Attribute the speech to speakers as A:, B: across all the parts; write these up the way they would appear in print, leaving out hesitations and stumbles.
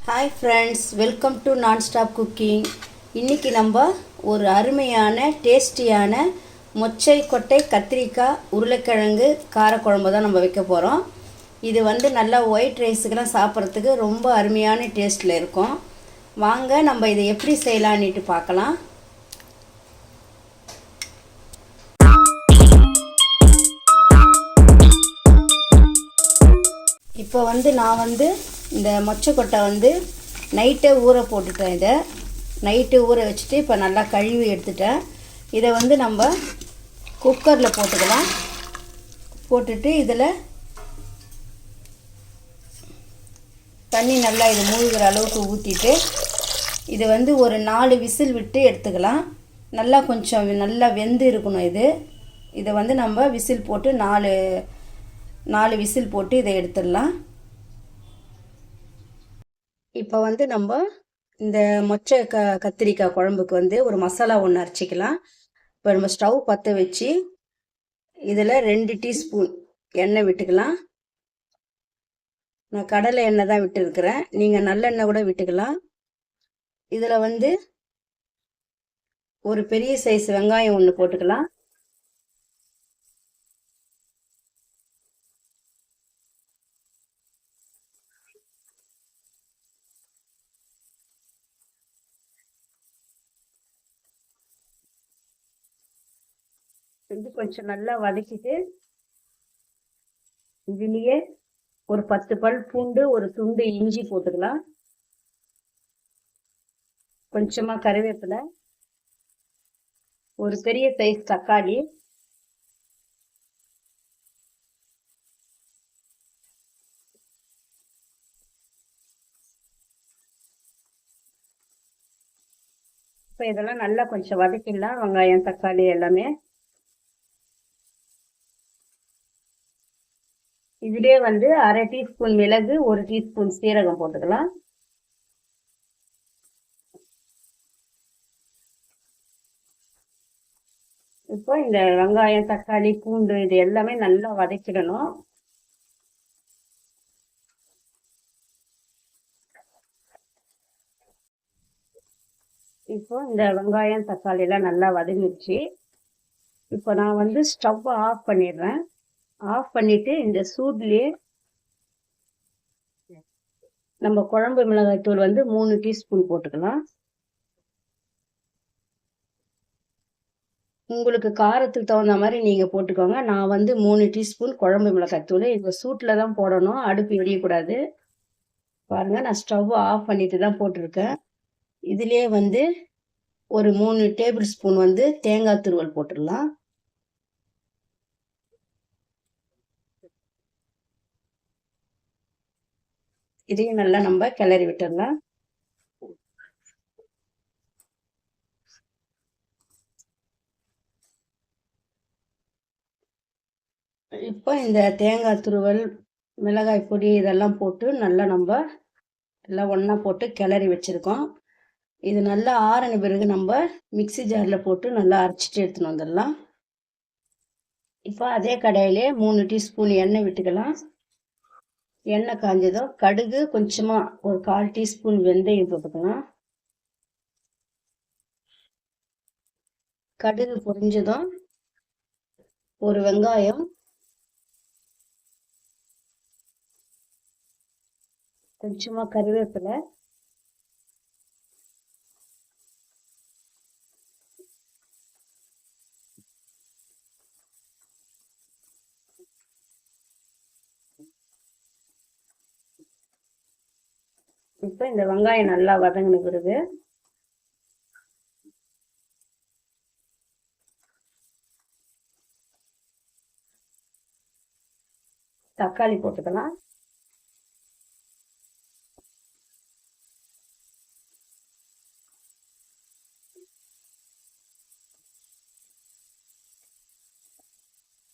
A: Hi friends, welcome to nonstop cooking. இன்றைக்கி நம்ம ஒரு அருமையான டேஸ்டியான மொச்சை கொட்டை கத்திரிக்காய் உருளைக்கிழங்கு காரக்குழம்பு தான் நம்ம வைக்க போகிறோம். இது நல்லா ஒயிட் ரைஸுக்கெல்லாம் சாப்பிட்றதுக்கு ரொம்ப அருமையான டேஸ்ட்டில் இருக்கும். வாங்க நம்ம இதை எப்படி செய்யலான்னுட்டு பார்க்கலாம். இப்போ நான் இந்த மொச்சக்கொட்டை நைட்டே ஊற போட்டுட்டேன். இதை நைட்டு ஊற வச்சுட்டு இப்போ நல்லா கழுவி எடுத்துட்டேன். இதை நம்ம குக்கரில் போட்டுக்கலாம். போட்டுட்டு இதில் தண்ணி நல்லா இது மூழ்கிற அளவுக்கு ஊற்றிட்டு இது ஒரு 4 விசில் விட்டு எடுத்துக்கலாம். நல்லா கொஞ்சம் நல்லா வெந்து இருக்கணும். இதை நம்ம விசில் போட்டு 4 விசில் போட்டு இதை எடுத்துடலாம். இப்போ நம்ம இந்த மொச்சை கத்திரிக்காய் குழம்புக்கு ஒரு மசாலா ஒன்று அரைச்சிக்கலாம். இப்போ நம்ம ஸ்டவ் பற்ற வச்சு இதில் 2 டீஸ்பூன் எண்ணெய் விட்டுக்கலாம். நான் கடலை எண்ணெய் தான் விட்டுருக்கிறேன், நீங்கள் நல்லெண்ணெய் கூட விட்டுக்கலாம். இதில் ஒரு பெரிய சைஸ் வெங்காயம் ஒன்று போட்டுக்கலாம். கொஞ்சம் நல்லா வதக்கிட்டு இதுலேயே ஒரு 10 பல் பூண்டு, ஒரு துண்டு இஞ்சி போட்டுக்கலாம். கொஞ்சமாக கருவேப்பிலை, ஒரு பெரிய சைஸ் தக்காளி, இப்போ இதெல்லாம் நல்லா கொஞ்சம் வதக்கிடலாம். வெங்காயம் தக்காளி எல்லாமே இதிலே 1/2 டீஸ்பூன் மிளகு, 1 டீஸ்பூன் சீரகம் போட்டுக்கலாம். இப்போ இந்த வெங்காயம் தக்காளி பூண்டு இது எல்லாமே நல்லா வதக்கிடணும். இப்போ இந்த வெங்காயம் தக்காளி எல்லாம் நல்லா வதங்கிடுச்சு. இப்போ நான் ஸ்டவ் ஆஃப் பண்ணிடுறேன். ஆஃப் பண்ணிட்டு இந்த சூட்லேயே நம்ம குழம்பு மிளகாய் தூள் 3 டீஸ்பூன் போட்டுக்கலாம். உங்களுக்கு காரத்துக்கு தகுந்த மாதிரி நீங்கள் போட்டுக்கோங்க. நான் 3 டீஸ்பூன் குழம்பு மிளகாய் தூள் இந்த சூட்டில் தான் போடணும், அடுப்பு எரியக்கூடாது. பாருங்கள், நான் ஸ்டவ் ஆஃப் பண்ணிட்டு தான் போட்டிருக்கேன். இதுலேயே ஒரு 3 டேபிள் ஸ்பூன் தேங்காய் துருவல் போட்டுடலாம். இதையும் நல்லா நம்ம கிளறி விட்டுடலாம். இப்போ இந்த தேங்காய் துருவல், மிளகாய் பொடி இதெல்லாம் போட்டு நல்லா நம்ம எல்லாம் ஒன்றா போட்டு கிளறி வச்சுருக்கோம். இது நல்லா ஆறின பிறகு நம்ம மிக்சி ஜாரில் போட்டு நல்லா அரைச்சிட்டு எடுத்துன்னு வந்துடலாம். இப்போ அதே கடாயிலே 3 டீஸ்பூன் எண்ணெய் விட்டுக்கலாம். எண்ணெய் காஞ்சதும் கடுகு, கொஞ்சமாக ஒரு 1/4 டீஸ்பூன் வெந்தயம் போட்டுக்கலாம். கடுகு பொரிஞ்சதும் ஒரு வெங்காயம், கொஞ்சமாக கருவேப்பிலை, இப்போ இந்த வெங்காயம் நல்லா வதங்கின பிறகு தக்காளி போட்டுக்கலாம்.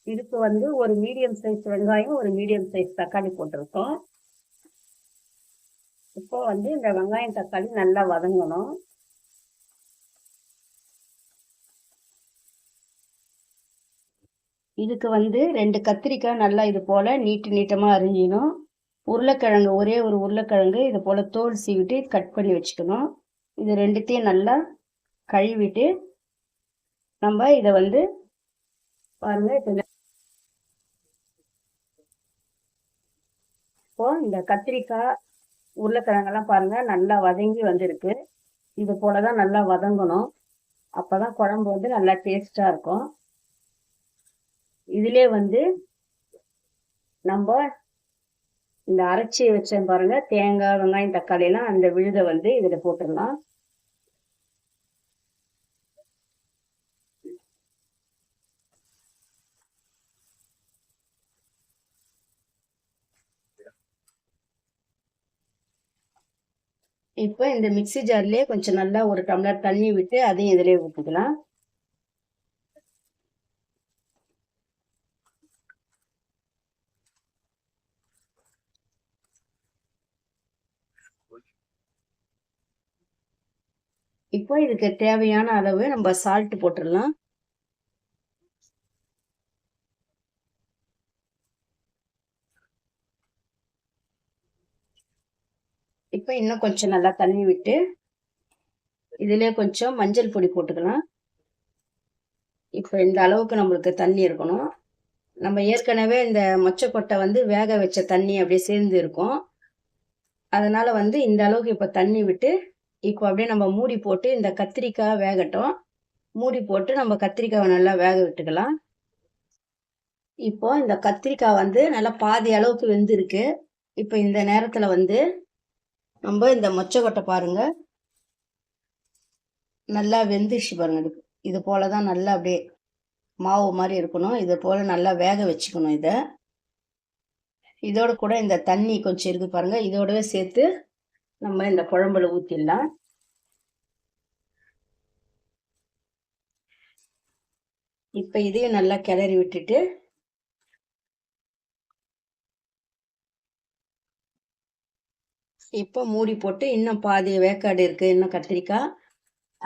A: இதுக்கு ஒரு மீடியம் சைஸ் வெங்காயம், ஒரு மீடியம் சைஸ் தக்காளி போட்டிருக்கோம். இப்போ இந்த வெங்காயம் தக்காளி நல்லா வதங்கணும். இதுக்கு 2 கத்திரிக்காய் நல்லா இது போல் நீட்டமாக அரிஞ்சிக்கணும். உருளைக்கிழங்கு, ஒரே ஒரு உருளைக்கிழங்கு இது போல் தோல் சீவிட்டு கட் பண்ணி வச்சுக்கணும். இது ரெண்டுத்தையும் நல்லா கழுவிட்டு நம்ம இதை வந்து பாருங்க. இப்போ இந்த கத்திரிக்காய் உருளைக்கிழங்கெல்லாம் பாருங்க நல்லா வதங்கி வந்திருக்கு. இது போலதான் நல்லா வதங்கணும். அப்பதான் குழம்பு வந்து நல்லா டேஸ்டா இருக்கும். இதுலயே வந்து நம்ம இந்த அரைச்சி வச்சேன் பாருங்க, தேங்காய், வெங்காயம், தக்காளி எல்லாம், அந்த விழுதை வந்து இதுல போட்டுடலாம். இப்போ இந்த மிக்ஸி ஜார்லயே கொஞ்சம் நல்லா ஒரு டம்ளர் தண்ணி விட்டு அதையும் இதுலயே ஊற்றிக்கலாம். இப்போ இதுக்கு தேவையான அளவு நம்ம சால்ட் போட்டுடலாம். இப்போ இன்னும் கொஞ்சம் நல்லா தண்ணி விட்டு இதுலயே கொஞ்சம் மஞ்சள் பொடி போட்டுக்கலாம். இப்போ இந்த அளவுக்கு நம்மளுக்கு தண்ணி இருக்கணும். நம்ம ஏற்கனவே இந்த மொச்சக்கொட்டை வந்து வேக வச்ச தண்ணி அப்படியே சேர்ந்து இருக்கும். அதனால வந்து இந்த அளவுக்கு இப்போ தண்ணி விட்டு இப்போ அப்படியே நம்ம மூடி போட்டு இந்த கத்திரிக்காய் வேகட்டும். மூடி போட்டு நம்ம கத்திரிக்காவை நல்லா வேக விட்டுக்கலாம். இப்போ இந்த கத்திரிக்காய் வந்து நல்லா பாதி அளவுக்கு வெந்திருக்கு. இப்போ இந்த நேரத்துல வந்து நம்ம இந்த மொச்சக்கொட்டை பாருங்க நல்லா வெந்துருச்சு பாருங்க. இது போலதான் நல்லா அப்படியே மாவு மாதிரி இருக்கணும். இது போல நல்லா வேக வச்சுக்கணும். இதோட கூட இந்த தண்ணி கொஞ்சம் இருக்கு பாருங்க, இதோடவே சேர்த்து நம்ம இந்த குழம்புல ஊத்திடலாம். இப்ப இதையும் நல்லா கிளறி விட்டுட்டு இப்போ மூடி போட்டு இன்னும் பாதி வேக்காடு இருக்கு, இன்னும் கத்திரிக்காய்.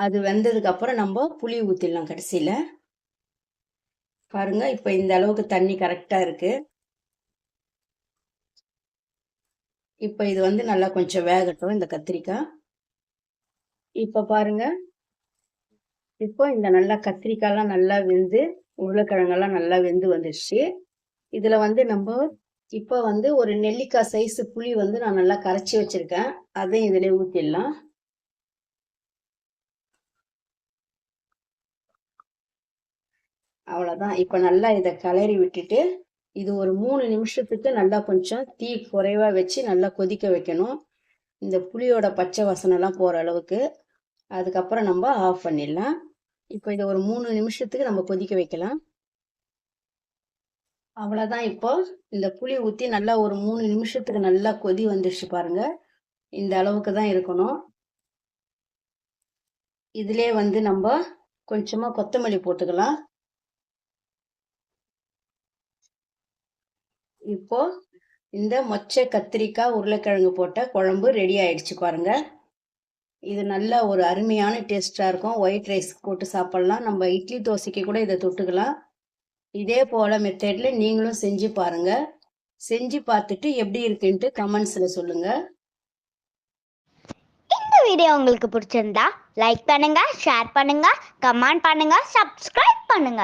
A: அது வெந்ததுக்கு அப்புறம் நம்ம புளி ஊத்திடலாம் கடைசியில. பாருங்க இப்ப இந்த அளவுக்கு தண்ணி கரெக்டா இருக்கு. இப்ப இது வந்து நல்லா கொஞ்சம் வேகட்டும் இந்த கத்திரிக்காய். இப்ப பாருங்க, இப்போ இந்த நல்லா கத்திரிக்காய்லாம் நல்லா வெந்து உருளைக்கிழங்கெல்லாம் நல்லா வெந்து வந்துடுச்சு. இதுல வந்து நம்ம இப்போ வந்து ஒரு நெல்லிக்காய் சைஸ் புளி வந்து நான் நல்லா கரைச்சி வச்சிருக்கேன். அதையும் இதுல ஊத்திடலாம். அவ்வளவுதான். இப்ப நல்லா இதை கிளறி விட்டுட்டு இது ஒரு 3 நிமிஷத்துக்கு நல்லா கொஞ்சம் தீ குறைவா வச்சு நல்லா கொதிக்க வைக்கணும். இந்த புளியோட பச்சை வாசனை எல்லாம் போற அளவுக்கு. அதுக்கப்புறம் நம்ம ஆஃப் பண்ணிடலாம். இப்போ இதை ஒரு 3 நிமிஷத்துக்கு நம்ம கொதிக்க வைக்கலாம். அவ்வளவுதான். இப்போ இந்த புளி ஊத்தி நல்லா ஒரு 3 நிமிஷத்துக்கு நல்லா கொதி வந்துருச்சு பாருங்க. இந்த அளவுக்கு தான் இருக்கணும். இதுலயே வந்து நம்ம கொஞ்சமா கொத்தமல்லி போட்டுக்கலாம். இப்போ இந்த மொச்சை கத்திரிக்காய் உருளைக்கிழங்கு போட்ட குழம்பு ரெடி ஆயிடுச்சு பாருங்க. இது நல்ல ஒரு அருமையான டேஸ்டா இருக்கும். ஒயிட் ரைஸ் போட்டு சாப்பிடலாம். நம்ம இட்லி தோசைக்கு கூட இதை தொட்டுக்கலாம். இதே போல மெத்தட்ல நீங்களும் செஞ்சு பாருங்க. செஞ்சு பார்த்துட்டு எப்படி இருக்குன்ட்டு கமெண்ட்ஸ்ல சொல்லுங்க.
B: இந்த வீடியோ உங்களுக்கு பிடிச்சிருந்தா லைக் பண்ணுங்க, ஷேர் பண்ணுங்க, கமெண்ட் பண்ணுங்க, சப்ஸ்கிரைப் பண்ணுங்க.